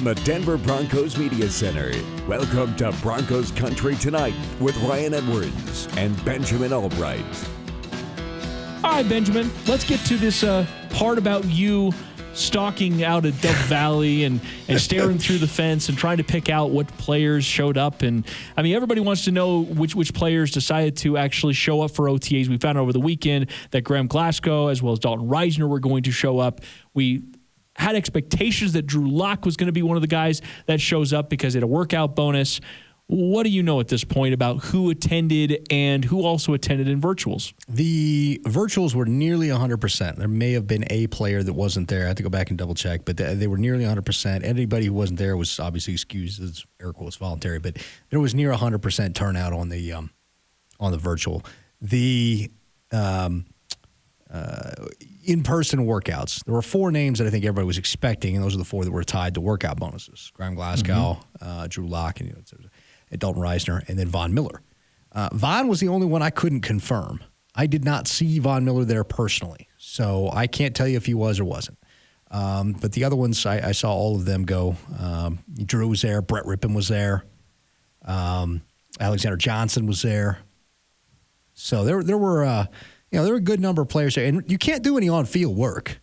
from the Denver Broncos Media Center, welcome to Broncos Country Tonight with Ryan Edwards and Benjamin Allbright. All right, Benjamin, let's get to this part about you stalking out at Dove Valley and staring through the fence and trying to pick out what players showed up. And, I mean, everybody wants to know which players decided to actually show up for OTAs. We found out over the weekend that Graham Glasgow as well as Dalton Reisner were going to show up. We had expectations that Drew Lock was going to be one of the guys that shows up because he had a workout bonus. What do you know at this point about who attended and who also attended in virtuals? The virtuals were nearly 100%. There may have been a player that wasn't there. I have to go back and double check, but they were nearly 100%. Anybody who wasn't there was obviously excused, as air quotes, voluntary, but there was near 100% turnout on the virtual. The in-person workouts, there were 4 names that I think everybody was expecting, and those are the 4 that were tied to workout bonuses: Graham Glasgow, Drew Lock, and Dalton Reisner, and then Von Miller. Von was the only one I couldn't confirm. I did not see Von Miller there personally, so I can't tell you if he was or wasn't. But the other ones, I saw all of them go. Drew was there. Brett Rippon was there. Alexander Johnson was there. So there were a good number of players there, and you can't do any on-field work.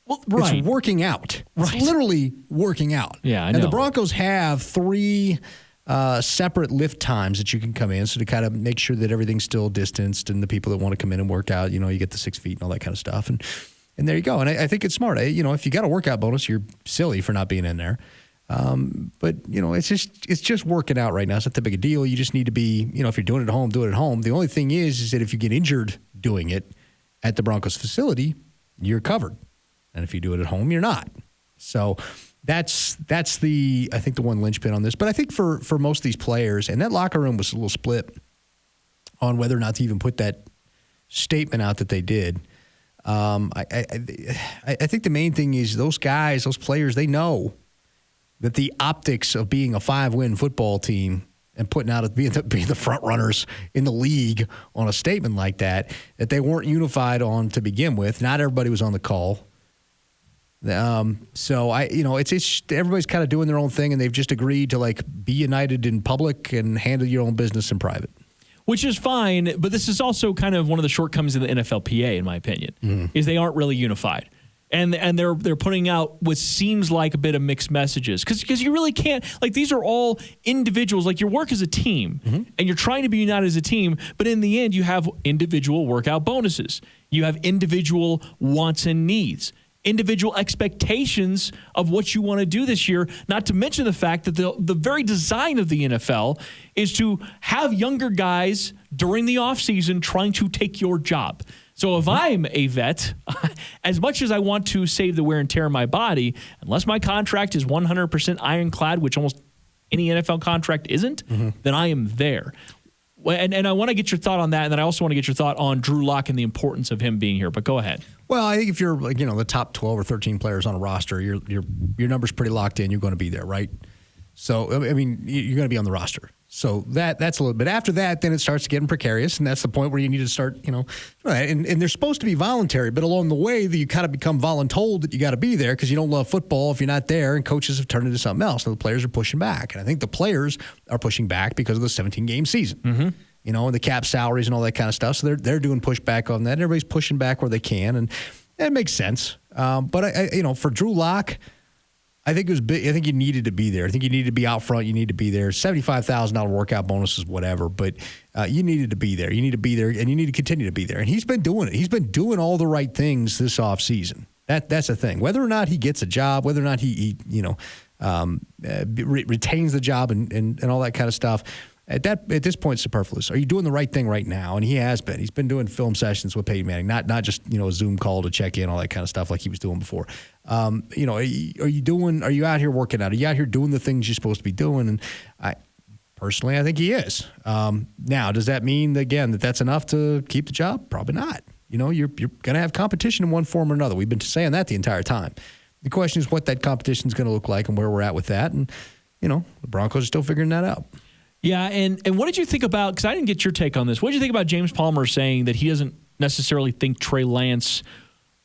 Well, right. It's working out. Right. It's literally working out. Yeah, I know. And the Broncos have 3 separate lift times that you can come in, so to kind of make sure that everything's still distanced and the people that want to come in and work out, you get the 6 feet and all that kind of stuff. And there you go. And I think it's smart. If you got a workout bonus, you're silly for not being in there. But it's just working out right now. It's not that big a deal. You just need to be, if you're doing it at home, do it at home. The only thing is that if you get injured doing it at the Broncos facility, you're covered. And if you do it at home, you're not. So that's the one linchpin on this. But I think for most of these players, and that locker room was a little split on whether or not to even put that statement out that they did. I think the main thing is those guys, those players, they know that the optics of being a 5-win football team and putting out being the front runners in the league on a statement like that they weren't unified on to begin with. Not everybody was on the call. So it's everybody's kind of doing their own thing, and they've just agreed to be united in public and handle your own business in private. Which is fine, but this is also kind of one of the shortcomings of the NFLPA, in my opinion, is they aren't really unified. And they're putting out what seems like a bit of mixed messages because you really can't, these are all individuals. Your work as a team, and you're trying to be united as a team, but in the end you have individual workout bonuses. You have individual wants and needs, individual expectations of what you want to do this year, not to mention the fact that the very design of the NFL is to have younger guys during the offseason trying to take your job. So if I'm a vet, as much as I want to save the wear and tear of my body, unless my contract is 100% ironclad, which almost any NFL contract isn't, then I am there. And I want to get your thought on that, and then I also want to get your thought on Drew Lock and the importance of him being here. But go ahead. Well, I think if you're the top 12 or 13 players on a roster, your number's pretty locked in. You're going to be there, right? So I mean, you're going to be on the roster. So that's a little bit. After that, then it starts getting precarious, and that's the point where you need to start, and they're supposed to be voluntary, but along the way, you kind of become voluntold that you got to be there because you don't love football if you're not there, and coaches have turned into something else. So the players are pushing back, and I think the players are pushing back because of the 17-game season, and the cap salaries and all that kind of stuff. So they're doing pushback on that. And everybody's pushing back where they can, and it makes sense. But for Drew Lock, I think it was big. I think you needed to be there. I think you needed to be out front. You need to be there. $75,000 workout bonuses, whatever. But you needed to be there. You need to be there, and you need to continue to be there. And he's been doing it. He's been doing all the right things this offseason. That's the thing. Whether or not he gets a job, whether or not he retains the job and all that kind of stuff, at this point, superfluous. Are you doing the right thing right now? And he has been. He's been doing film sessions with Peyton Manning, not just a Zoom call to check in, all that kind of stuff like he was doing before. Are you out here working out? Are you out here doing the things you're supposed to be doing? And I think he is. Now, does that mean again that that's enough to keep the job? Probably not. You're going to have competition in one form or another. We've been saying that the entire time. The question is what that competition is going to look like and where we're at with that. And the Broncos are still figuring that out. Yeah, and what did you think about, because I didn't get your take on this, what did you think about James Palmer saying that he doesn't necessarily think Trey Lance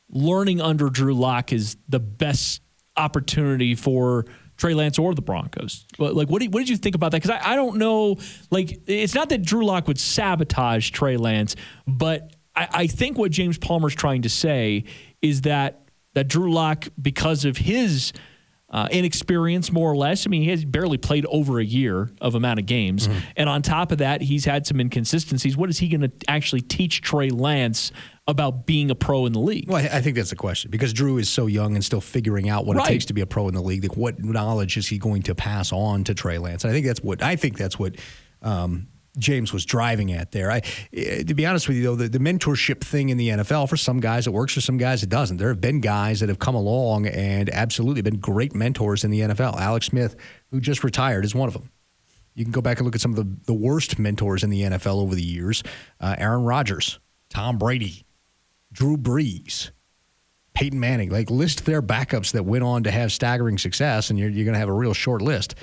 learning under Drew Lock is the best opportunity for Trey Lance or the Broncos. Like, what did you think about that? Because I don't know. Like, it's not that Drew Lock would sabotage Trey Lance, but I think what James Palmer's trying to say is that Drew Lock, because of his inexperience, more or less. I mean, he has barely played over a year of amount of games. Mm-hmm. And on top of that, he's had some inconsistencies. What is he going to actually teach Trey Lance about being a pro in the league? Well, I think that's the question, because Drew is so young and still figuring out what it takes to be a pro in the league. Like, what knowledge is he going to pass on to Trey Lance? And I think that's what James was driving at there. To be honest with you, though, the mentorship thing in the NFL, for some guys it works, for some guys it doesn't. There have been guys that have come along and absolutely been great mentors in the NFL. Alex Smith, who just retired, is one of them. You can go back and look at some of the worst mentors in the NFL over the years. Aaron Rodgers, Tom Brady, Drew Brees, Peyton Manning. Like, list their backups that went on to have staggering success, and you're going to have a real short list.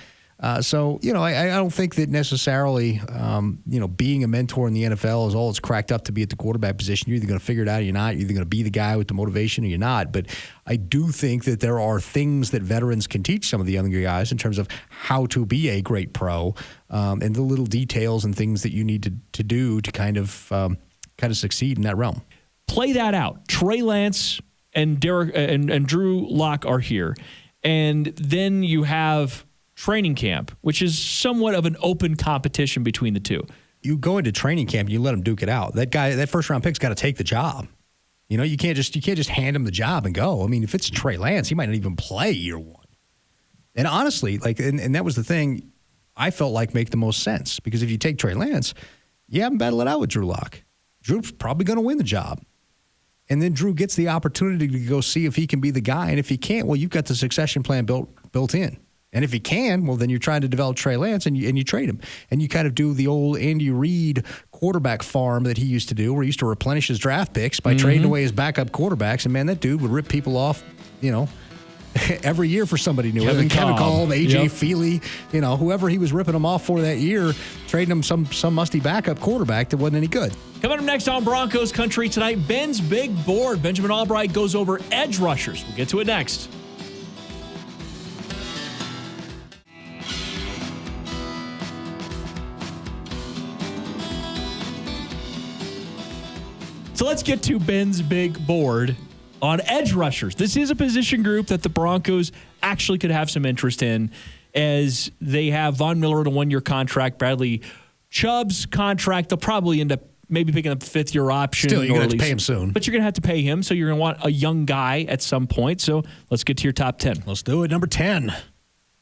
So, I don't think that necessarily, being a mentor in the NFL is all it's cracked up to be at the quarterback position. You're either going to figure it out or you're not. You're either going to be the guy with the motivation or you're not. But I do think that there are things that veterans can teach some of the younger guys in terms of how to be a great pro, and the little details and things that you need to do to kind of succeed in that realm. Play that out. Trey Lance and Derek and Drew Lock are here. And then you have training camp, which is somewhat of an open competition between the two. You go into training camp and you let him duke it out. That first round pick's got to take the job. You can't just hand him the job and go. I mean, if it's Trey Lance, he might not even play year one. And honestly, and that was the thing I felt like make the most sense, because if you take Trey Lance, you have him battle it out with Drew Lock. Drew's probably going to win the job. And then Drew gets the opportunity to go see if he can be the guy. And if he can't, well, you've got the succession plan built in. And if he can, well, then you're trying to develop Trey Lance and you trade him. And you kind of do the old Andy Reid quarterback farm that he used to do, where he used to replenish his draft picks by trading away his backup quarterbacks. And, man, that dude would rip people off, every year for somebody new. Kevin Kolb, A.J. Feely, whoever he was ripping them off for that year, trading them some musty backup quarterback that wasn't any good. Coming up next on Broncos Country Tonight, Ben's Big Board. Benjamin Allbright goes over edge rushers. We'll get to it next. So let's get to Ben's Big Board on edge rushers. This is a position group that the Broncos actually could have some interest in, as they have Von Miller at a one-year contract, Bradley Chubb's contract. They'll probably end up maybe picking up the fifth-year option. Still, you're going to have to pay him soon. But you're going to have to pay him, so you're going to want a young guy at some point. So let's get to your top 10. Let's do it. Number 10,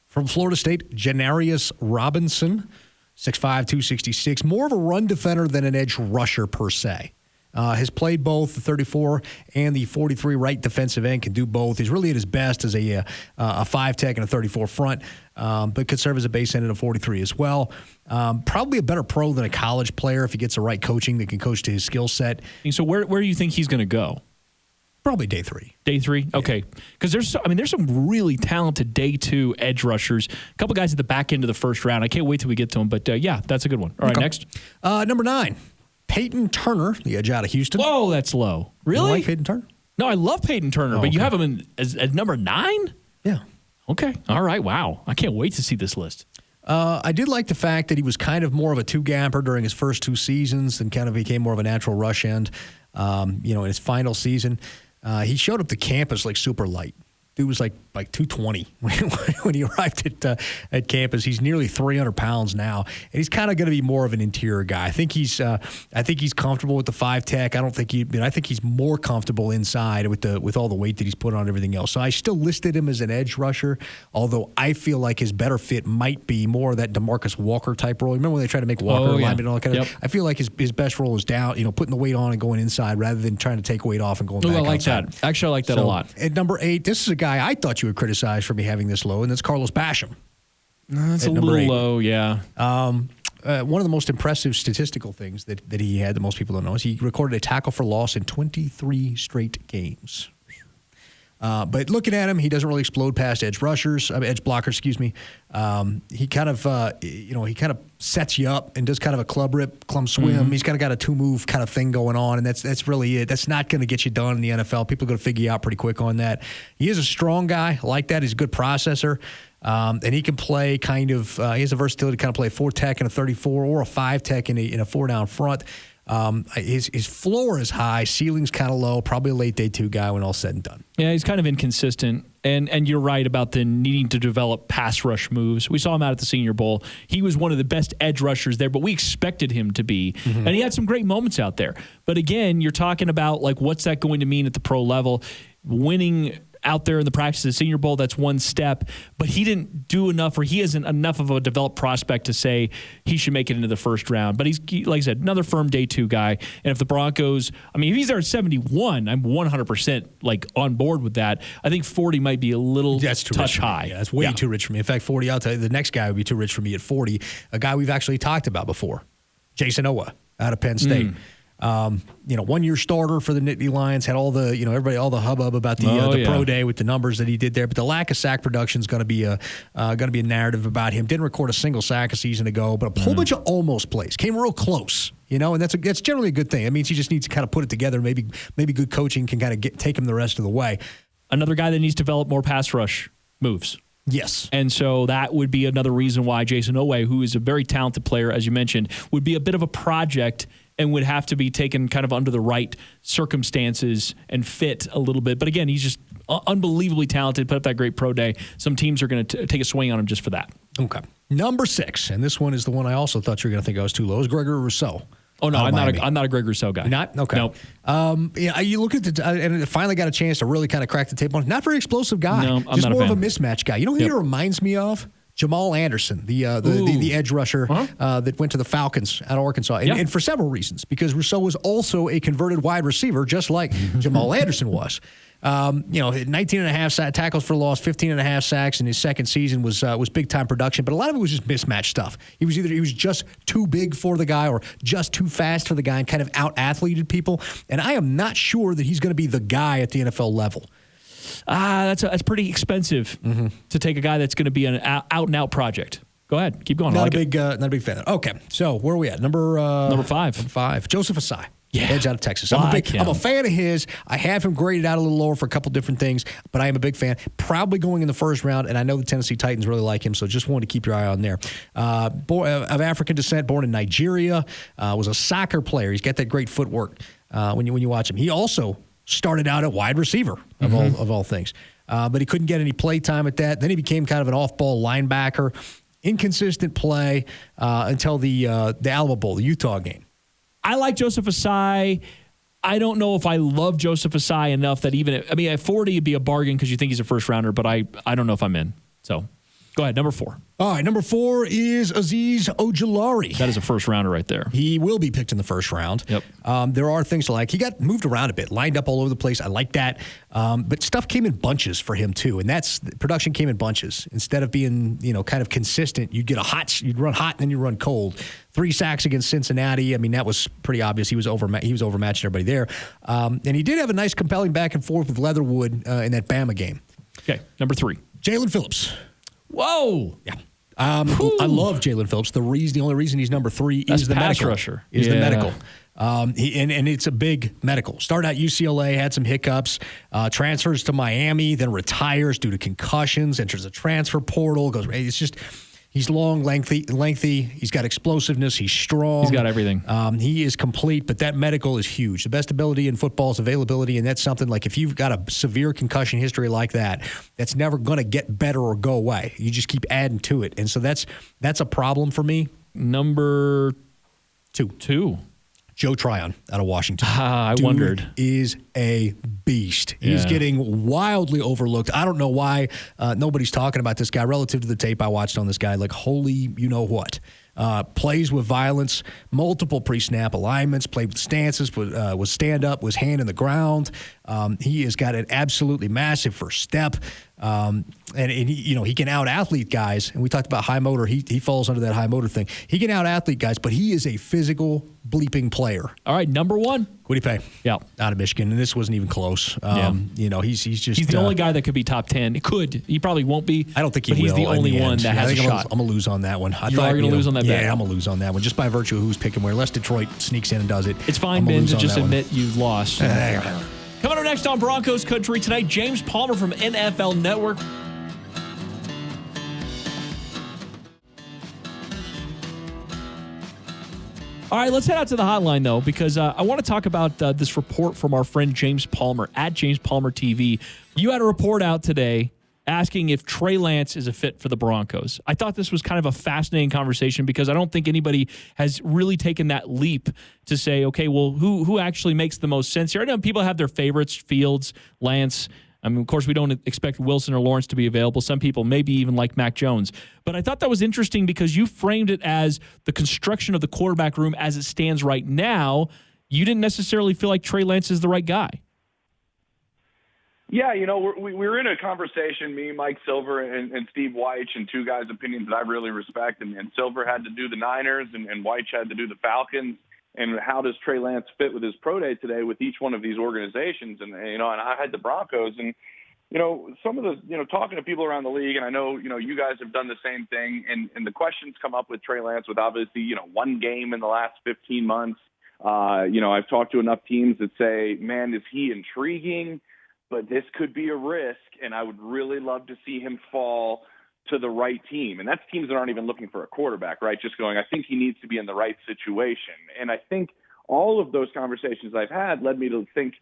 from Florida State, Janarius Robinson, 6'5", 266. More of a run defender than an edge rusher per se. Has played both the 34 and the 43 right defensive end, can do both. He's really at his best as a 5 tech and a 34 front, but could serve as a base end and a 43 as well. Probably a better pro than a college player if he gets the right coaching that can coach to his skill set. So where do you think he's going to go? Probably day 3. Day 3? Okay. Because there's some really talented day 2 edge rushers. A couple guys at the back end of the first round. I can't wait till we get to them, but yeah, that's a good one. All right, next. Number 9. Peyton Turner, the edge out of Houston. Whoa, that's low. Really? You like Peyton Turner? No, I love Peyton Turner, but you have him as number 9? Yeah. Okay. All right. Wow. I can't wait to see this list. I did like the fact that he was kind of more of a two-gapper during his first 2 seasons and kind of became more of a natural rush end, in his final season. He showed up to campus like super light. Dude was like 220 when he arrived at campus. He's nearly 300 pounds now, and he's kind of going to be more of an interior guy. I think he's comfortable with the 5 tech. I think he's more comfortable inside with all the weight that he's put on everything else. So I still listed him as an edge rusher, although I feel like his better fit might be more of that DeMarcus Walker type role. Remember when they tried to make Walker lineman and all that kind of? I feel like his best role is down, putting the weight on and going inside rather than trying to take weight off and going back. I like outside. that. Actually, I like that a lot. At number 8, this is a guy I thought you would criticize for me having this low, and that's Carlos Basham. That's a little low, yeah. One of the most impressive statistical things that he had that most people don't know is he recorded a tackle for loss in 23 straight games. But looking at him, he doesn't really explode past edge blockers, excuse me. He kind of sets you up and does kind of a club rip, clump swim. Mm-hmm. He's kind of got a 2-move kind of thing going on, and that's really it. That's not going to get you done in the NFL. People are going to figure you out pretty quick on that. He is a strong guy. I like that. He's a good processor. And he can play he has a versatility to kind of play a 4-tech and a 34 or a 5-tech in a 4-down front. His floor is high, ceiling's kind of low, probably a late day 2 guy when all's said and done. Yeah, he's kind of inconsistent. And you're right about the needing to develop pass rush moves. We saw him out at the Senior Bowl. He was one of the best edge rushers there, but we expected him to be. Mm-hmm. And he had some great moments out there. But again, you're talking about what's that going to mean at the pro level? Winning out there in the practice of the Senior Bowl, that's one step, but he didn't do enough, or he isn't enough of a developed prospect to say he should make it into the first round. But he's, like I said, another firm day 2 guy. And if the Broncos, if he's there at 71, I'm 100% on board with that. I think 40 might be a little touch high. Yeah, that's way too rich for me. In fact, 40, I'll tell you, the next guy would be too rich for me at 40. A guy we've actually talked about before, Jason Owa out of Penn State. 1-year starter for the Nittany Lions, had all the, everybody, all the hubbub about the pro day with the numbers that he did there. But the lack of sack production is going to be a narrative about him. Didn't record a single sack a season ago, but a whole bunch of almost plays. Came real close, and that's generally a good thing. That means he just needs to kind of put it together. Maybe good coaching can kind of take him the rest of the way. Another guy that needs to develop more pass rush moves. Yes. And so that would be another reason why Jason Owe, who is a very talented player, as you mentioned, would be a bit of a project and would have to be taken kind of under the right circumstances and fit a little bit. But again, he's just unbelievably talented, put up that great pro day. Some teams are going to take a swing on him just for that. Okay. Number 6, and this one is the one I also thought you were going to think I was too low, is Gregory Rousseau. Oh, no, I'm not a Greg Rousseau guy. You're not? Okay. Nope. You look at and finally got a chance to really kind of crack the tape on. Not very explosive guy. No, I'm just not more a fan. of a mismatch guy. You know who he reminds me of? Jamal Anderson, the edge rusher that went to the Falcons out of Arkansas. And for several reasons, because Rousseau was also a converted wide receiver, just like Jamal Anderson was. 19.5 tackles for loss, 15.5 sacks in his second season was big time production, but a lot of it was just mismatch stuff. He was just too big for the guy or just too fast for the guy and kind of out athleted people. And I am not sure that he's going to be the guy at the NFL level. That's pretty expensive to take a guy that's going to be an out and out project. Go ahead, keep going. Not a big fan of it. Okay, so where are we at? Number 5. Number 5, Joseph Asai. Yeah. Edge out of Texas. I'm a fan of his. I have him graded out a little lower for a couple different things, but I am a big fan. Probably going in the first round, and I know the Tennessee Titans really like him, so just wanted to keep your eye on there. Of African descent, born in Nigeria, was a soccer player. He's got that great footwork when you watch him. He also started out at wide receiver of all things, but he couldn't get any play time at that. Then he became kind of an off-ball linebacker. Inconsistent play until the Alamo Bowl, the Utah game. I like Joseph Asai. I don't know if I love Joseph Asai enough that at 40 it'd be a bargain because you think he's a first rounder, but I don't know if I'm in. So go ahead, number 4. All right, number 4 is Aziz Ogilari. That is a first rounder right there. He will be picked in the first round. Yep. There are things to like. He got moved around a bit, lined up all over the place. I like that. But stuff came in bunches for him too, and production came in bunches. Instead of being kind of consistent, you'd run hot and then you run cold. 3 sacks against Cincinnati. I mean, that was pretty obvious. He was overmatching everybody there. And he did have a nice, compelling back and forth with Leatherwood in that Bama game. Okay, number 3. Jalen Phillips. Whoa. Yeah. I love Jalen Phillips. The only reason he's number 3 is the pass medical. Rusher. Is the medical. And it's a big medical. Started out UCLA, had some hiccups, transfers to Miami, then retires due to concussions, enters a transfer portal, it's just... He's long, lengthy. He's got explosiveness. He's strong. He's got everything. He is complete, but that medical is huge. The best ability in football is availability, and that's something like if you've got a severe concussion history like that, that's never going to get better or go away. You just keep adding to it, and so that's a problem for me. Number 2. Joe Tryon out of Washington. I wondered. Is a beast. He's getting wildly overlooked. I don't know why nobody's talking about this guy relative to the tape I watched on this guy. Like, holy you-know-what. Plays with violence, multiple pre-snap alignments, played with stances, was stand-up, was hand in the ground. He has got an absolutely massive first step. And he can out-athlete guys. And we talked about high motor. He falls under that high motor thing. He can out-athlete guys, but he is a physical bleeping player. All right, number one. What'd he pay? Yeah. Out of Michigan. And this wasn't even close. He's the only guy that could be top 10. He probably won't be. I don't think he will. He's the only one that has a shot. I'm going to lose on that one. You are going to lose on that bet? Yeah, I'm going to lose on that one. Just by virtue of who's picking where. Unless Detroit sneaks in and does it. It's fine, Ben, to just admit you've lost. Coming up next on Broncos Country Tonight, James Palmer from NFL Network. All right, let's head out to the hotline, though, because I want to talk about this report from our friend James Palmer at James Palmer TV. You had a report out today asking if Trey Lance is a fit for the Broncos. I thought this was kind of a fascinating conversation because I don't think anybody has really taken that leap to say, okay, well, who actually makes the most sense here? I know people have their favorites, Fields, Lance. I mean, of course, we don't expect Wilson or Lawrence to be available. Some people maybe even like Mac Jones. But I thought that was interesting because you framed it as the construction of the quarterback room as it stands right now. You didn't necessarily feel like Trey Lance is the right guy. Yeah, we were in a conversation, me, Mike Silver, and Steve Weich, and two guys' opinions that I really respect. And Silver had to do the Niners, and Weich had to do the Falcons. And how does Trey Lance fit with his pro day today with each one of these organizations? And I had the Broncos, and some of the talking to people around the league, and I know you guys have done the same thing. And the questions come up with Trey Lance with obviously one game in the last 15 months. I've talked to enough teams that say, man, is he intriguing? But this could be a risk, and I would really love to see him fall to the right team. And that's teams that aren't even looking for a quarterback, right? Just going, I think he needs to be in the right situation. And I think all of those conversations I've had led me to think,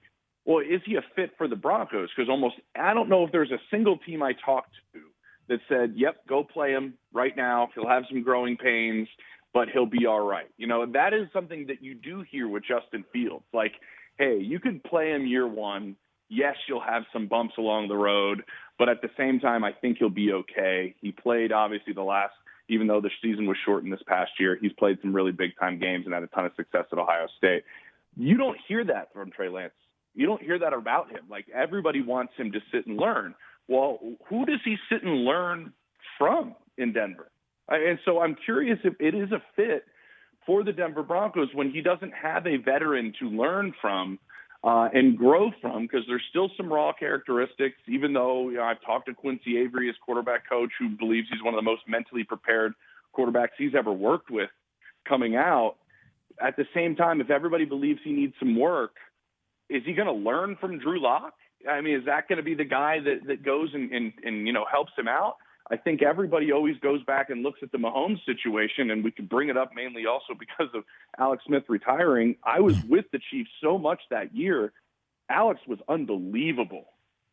well, is he a fit for the Broncos? Because I don't know if there's a single team I talked to that said, yep, go play him right now. He'll have some growing pains, but he'll be all right. That is something that you do hear with Justin Fields. Like, hey, you could play him year one. Yes, you'll have some bumps along the road, but at the same time, I think he'll be okay. He played, obviously, even though the season was shortened this past year, he's played some really big-time games and had a ton of success at Ohio State. You don't hear that from Trey Lance. You don't hear that about him. Like, everybody wants him to sit and learn. Well, who does he sit and learn from in Denver? And so I'm curious if it is a fit for the Denver Broncos when he doesn't have a veteran to learn from and grow from, because there's still some raw characteristics, even though I've talked to Quincy Avery, his quarterback coach, who believes he's one of the most mentally prepared quarterbacks he's ever worked with coming out. At the same time, if everybody believes he needs some work, is he going to learn from Drew Lock? I mean, is that going to be the guy that goes and helps him out? I think everybody always goes back and looks at the Mahomes situation, and we can bring it up mainly also because of Alex Smith retiring. I was with the Chiefs so much that year. Alex was unbelievable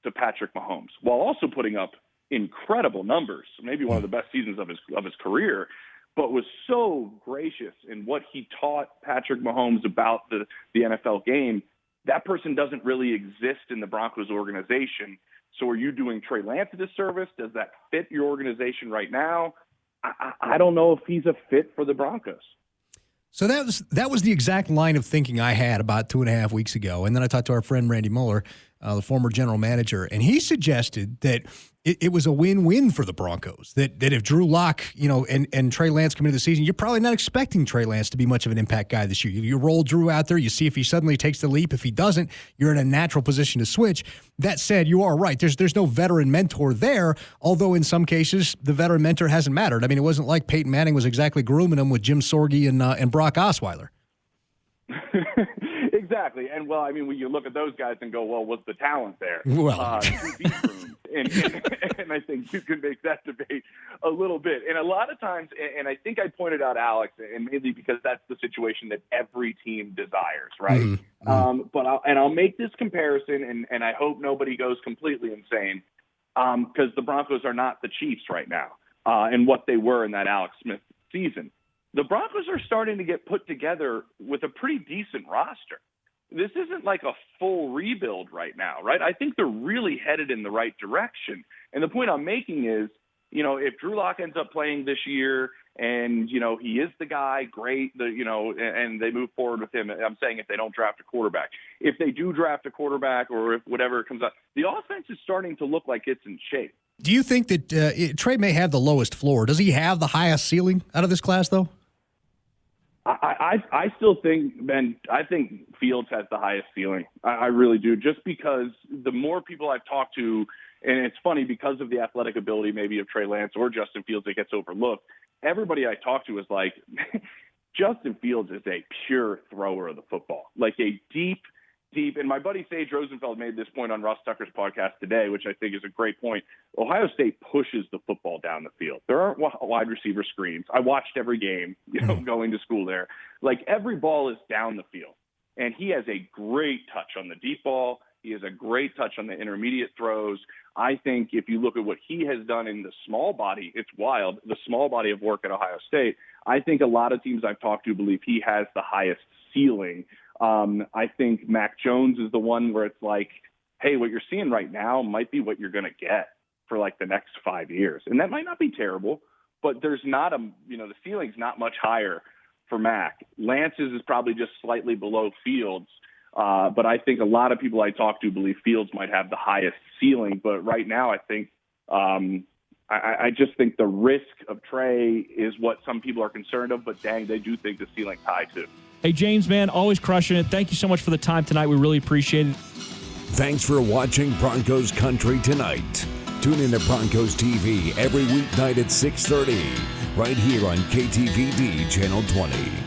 to Patrick Mahomes while also putting up incredible numbers, maybe one of the best seasons of his career, but was so gracious in what he taught Patrick Mahomes about the NFL game. That person doesn't really exist in the Broncos organization. So are you doing Trey Lance a disservice? Does that fit your organization right now? I don't know if he's a fit for the Broncos. So that was the exact line of thinking I had about 2.5 weeks ago. And then I talked to our friend Randy Mueller, the former general manager, and he suggested that it was a win-win for the Broncos. That if Drew Lock, and Trey Lance come into the season, you're probably not expecting Trey Lance to be much of an impact guy this year. You roll Drew out there, you see if he suddenly takes the leap. If he doesn't, you're in a natural position to switch. That said, you are right. There's no veteran mentor there, although in some cases the veteran mentor hasn't mattered. I mean, it wasn't like Peyton Manning was exactly grooming him with Jim Sorge and Brock Osweiler. Exactly. And, well, I mean, when you look at those guys and go, well, what's the talent there? Well, and I think you can make that debate a little bit. And a lot of times, and I think I pointed out Alex, and mainly because that's the situation that every team desires, right? Mm-hmm. But I'll make this comparison, and I hope nobody goes completely insane, because the Broncos are not the Chiefs right now, and what they were in that Alex Smith season. The Broncos are starting to get put together with a pretty decent roster. This isn't like a full rebuild right now, right? I think they're really headed in the right direction. And the point I'm making is, if Drew Lock ends up playing this year and, he is the guy, great, and they move forward with him. I'm saying if they don't draft a quarterback. If they do draft a quarterback or if whatever comes up, the offense is starting to look like it's in shape. Do you think that Trey may have the lowest floor? Does he have the highest ceiling out of this class, though? I still think, Ben, I think Fields has the highest ceiling. I really do, just because the more people I've talked to, and it's funny because of the athletic ability maybe of Trey Lance or Justin Fields that gets overlooked, everybody I talk to is like, Justin Fields is a pure thrower of the football, like a deep, and my buddy Sage Rosenfeld made this point on Russ Tucker's podcast today, which I think is a great point. Ohio State pushes the football down the field. There aren't wide receiver screens. I watched every game, going to school there. Like, every ball is down the field. And he has a great touch on the deep ball. He has a great touch on the intermediate throws. I think if you look at what he has done in the small body, it's wild, the small body of work at Ohio State. I think a lot of teams I've talked to believe he has the highest ceiling. I think Mac Jones is the one where it's like, hey, what you're seeing right now might be what you're going to get for like the next 5 years. And that might not be terrible, but there's not the ceiling's not much higher for Mac. Lance's is probably just slightly below Fields. But I think a lot of people I talk to believe Fields might have the highest ceiling. But right now, I think I just think the risk of Trey is what some people are concerned of. But dang, they do think the ceiling's high too. Hey, James, man, always crushing it. Thank you so much for the time tonight. We really appreciate it. Thanks for watching Broncos Country Tonight. Tune in to Broncos TV every weeknight at 6:30, right here on KTVD Channel 20.